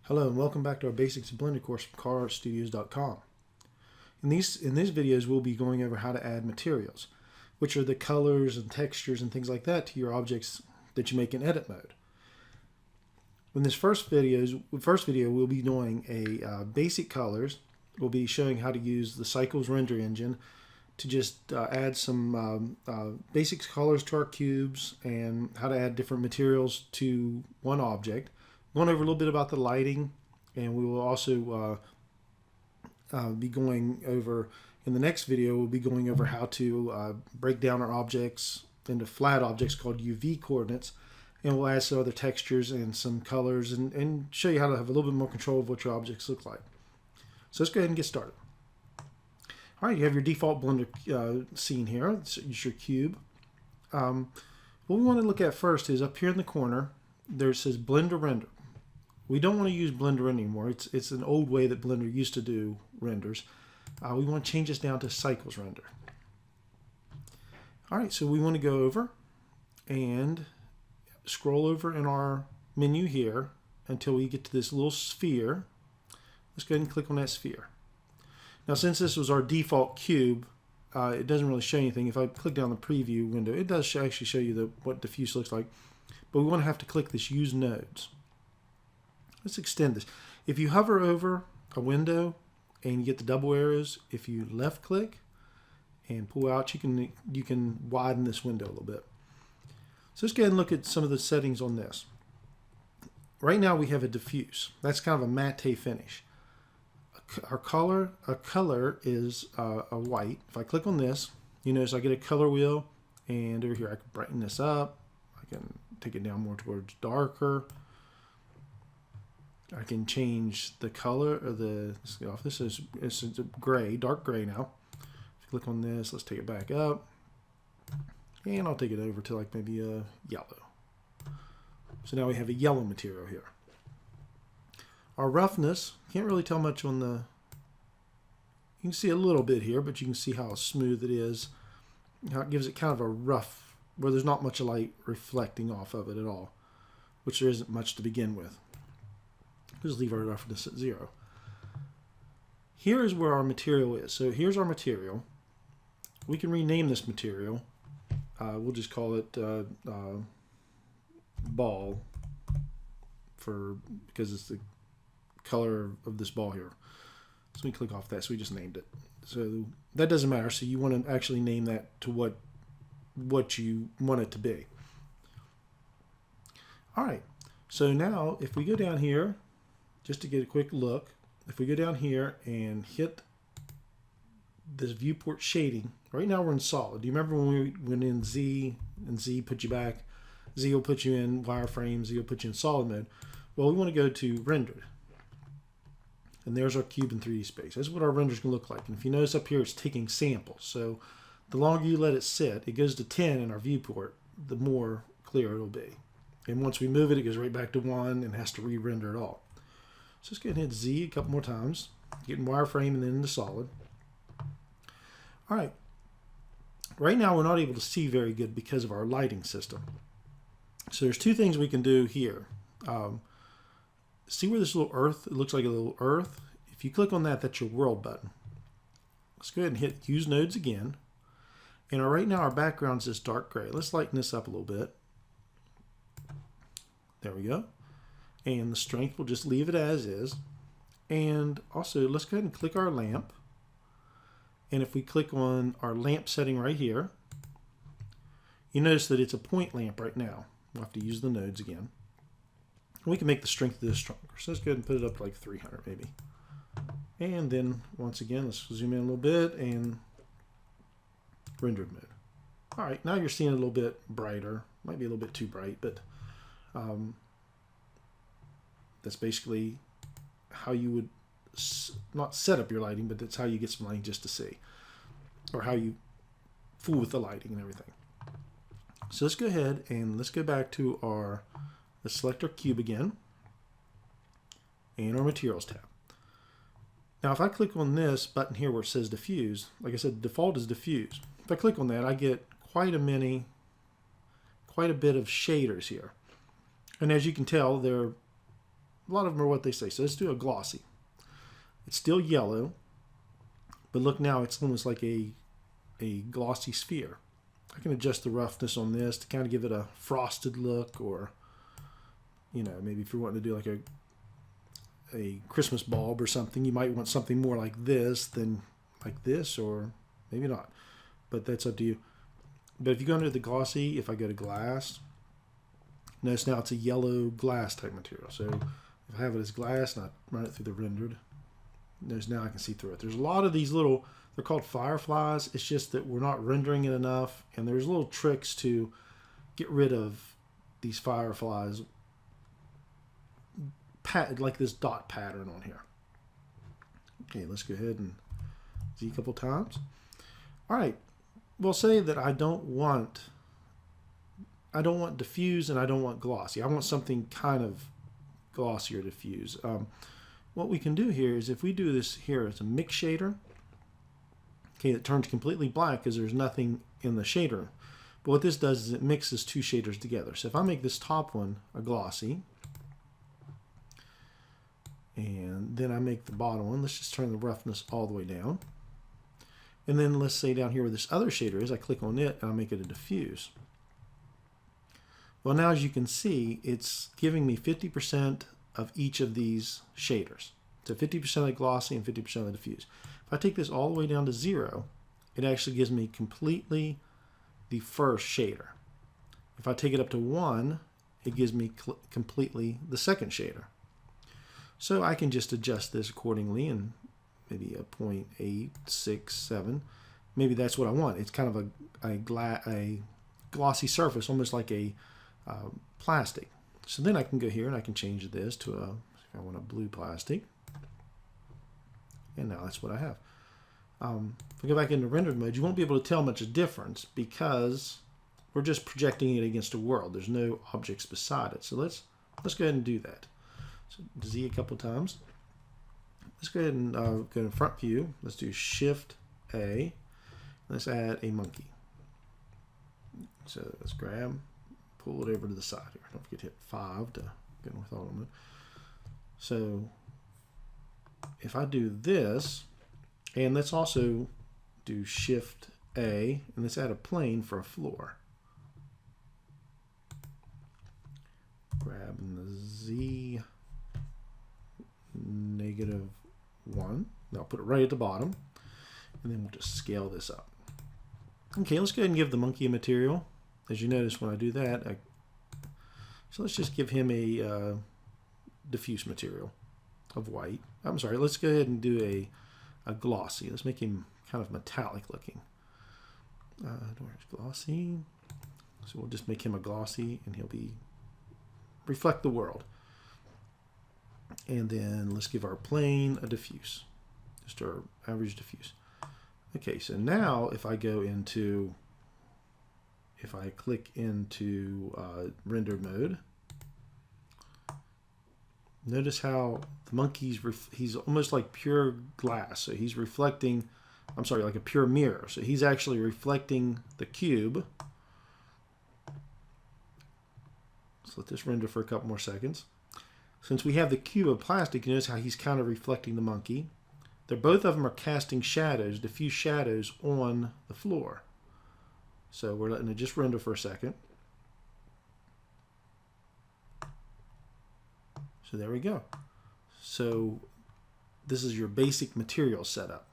Hello and welcome back to our Basics of Blender course from carstudios.com. In these videos we'll be going over how to add materials, which are the colors and textures and things like that to your objects that you make in edit mode. In this first video we'll be doing a basic colors. We'll be showing how to use the Cycles render engine to just add some basic colors to our cubes and how to add different materials to one object. Going over a little bit about the lighting, and we will also be going over, in the next video, we'll be going over how to break down our objects into flat objects called UV coordinates, and we'll add some other textures and some colors and show you how to have a little bit more control of what your objects look like. So let's go ahead and get started. All right, you have your default Blender scene here. It's your cube. What we want to look at first is up here in the corner, there it says Blender Render. We don't want to use Blender anymore. It's an old way that Blender used to do renders. We want to change this down to Cycles Render. All right, so we want to go over and scroll over in our menu here until we get to this little sphere. Let's go ahead and click on that sphere. Now, since this was our default cube, it doesn't really show anything. If I click down the preview window, it does actually show you what diffuse looks like. But we want to have to click this Use Nodes. Let's extend this. If you hover over a window and you get the double arrows, if you left click and pull out, you can widen this window a little bit. So let's go ahead and look at some of the settings on this. Right now we have a diffuse. That's kind of a matte finish. Our color is a white. If I click on this, you notice I get a color wheel, and over here I can brighten this up. I can take it down more towards darker. I can change the color of let's get off. This is a gray, dark gray now. If you click on this, let's take it back up. And I'll take it over to like maybe a yellow. So now we have a yellow material here. Our roughness, can't really tell much on you can see a little bit here, but you can see how smooth it is. How it gives it kind of a rough, where there's not much light reflecting off of it at all, which there isn't much to begin with. Just leave our roughness at 0. Here is where our material is. So here's our material. We can rename this material. We'll just call it ball, because it's the color of this ball here. So we click off that. So we just named it. So that doesn't matter. So you want to actually name that to what you want it to be. All right. So now if we go down here, just to get a quick look, if we go down here and hit this viewport shading, right now we're in solid. Do you remember when we went in Z and Z put you back? Z will put you in wireframe, Z will put you in solid mode. Well, we want to go to rendered. And there's our cube in 3D space. That's what our render is going to look like. And if you notice up here, it's taking samples. So the longer you let it sit, it goes to 10 in our viewport, the more clear it'll be. And once we move it, it goes right back to 1 and has to re-render it all. So let's go ahead and hit Z a couple more times, get in wireframe and then into solid. All right. Right now we're not able to see very good because of our lighting system. So there's two things we can do here. See where this little earth, it looks like a little earth? If you click on that, that's your world button. Let's go ahead and hit Use Nodes again. And right now our background is this dark gray. Let's lighten this up a little bit. There we go. And the strength, we'll just leave it as is. And also, let's go ahead and click our lamp. And if we click on our lamp setting right here, you notice that it's a point lamp right now. We'll have to use the nodes again. We can make the strength of this stronger. So let's go ahead and put it up to like 300 maybe. And then, once again, let's zoom in a little bit and rendered mode. All right, now you're seeing a little bit brighter. Might be a little bit too bright, but that's basically how you would not set up your lighting, but that's how you get some lighting just to see, or how you fool with the lighting and everything. So let's go ahead and let's go back to let's select our cube again and our materials tab. Now if I click on this button here where it says diffuse, like I said, the default is diffuse. If I click on that, I get quite a bit of shaders here. And as you can tell, they're a lot of them are what they say. So let's do a glossy. It's still yellow, but look now, it's almost like a glossy sphere. I can adjust the roughness on this to kind of give it a frosted look, or, you know, maybe if you're wanting to do like a Christmas bulb or something, you might want something more like this than like this, or maybe not, but that's up to you. But if you go under the glossy, if I go to glass, notice now it's a yellow glass type material. So if I have it as glass and I run it through the rendered, notice now I can see through it. There's a lot of these little, they're called fireflies. It's just that we're not rendering it enough, and there's little tricks to get rid of these fireflies, like this dot pattern on here. Okay, let's go ahead and Z a couple times. All right, we'll say that I don't want diffuse and I don't want glossy. I want something kind of glossy or diffuse. What we can do here is, if we do this here as a mix shader, okay, it turns completely black because there's nothing in the shader. But what this does is it mixes two shaders together. So if I make this top one a glossy, and then I make the bottom one, let's just turn the roughness all the way down. And then let's say down here where this other shader is, I click on it and I make it a diffuse. Well, now as you can see, it's giving me 50% of each of these shaders. So 50% of the glossy and 50% of the diffuse. If I take this all the way down to 0, it actually gives me completely the first shader. If I take it up to 1, it gives me completely the second shader. So I can just adjust this accordingly, and maybe a 0.867. Maybe that's what I want. It's kind of a glossy surface, almost like a plastic. So then I can go here and I can change this to if I want a blue plastic. And now that's what I have. If I go back into rendered mode, you won't be able to tell much difference because we're just projecting it against a world. There's no objects beside it. So let's go ahead and do that. So Z a couple times. Let's go ahead and go to front view. Let's do Shift A. Let's add a monkey. So let's grab, pull it over to the side here. Don't forget to hit 5 to go with auto mode. So if I do this, and let's also do Shift A, and let's add a plane for a floor. Grab the Z -1. I'll put it right at the bottom, and then we'll just scale this up. Okay, let's go ahead and give the monkey a material. As you notice when I do that, so let's just give him a diffuse material of white. I'm sorry, let's go ahead and do a glossy. Let's make him kind of metallic looking. Where's glossy? So we'll just make him a glossy, and he'll reflect the world. And then let's give our plane a diffuse, just our average diffuse. Okay, so now if I click into rendered mode, notice how the monkey's he's almost like pure glass. So he's reflecting, I'm sorry, like a pure mirror. So he's actually reflecting the cube. Let's let this render for a couple more seconds. Since we have the cube of plastic, you notice how he's kind of reflecting the monkey. Both of them are casting shadows, diffuse shadows on the floor. So we're letting it just render for a second. So there we go. So this is your basic material setup.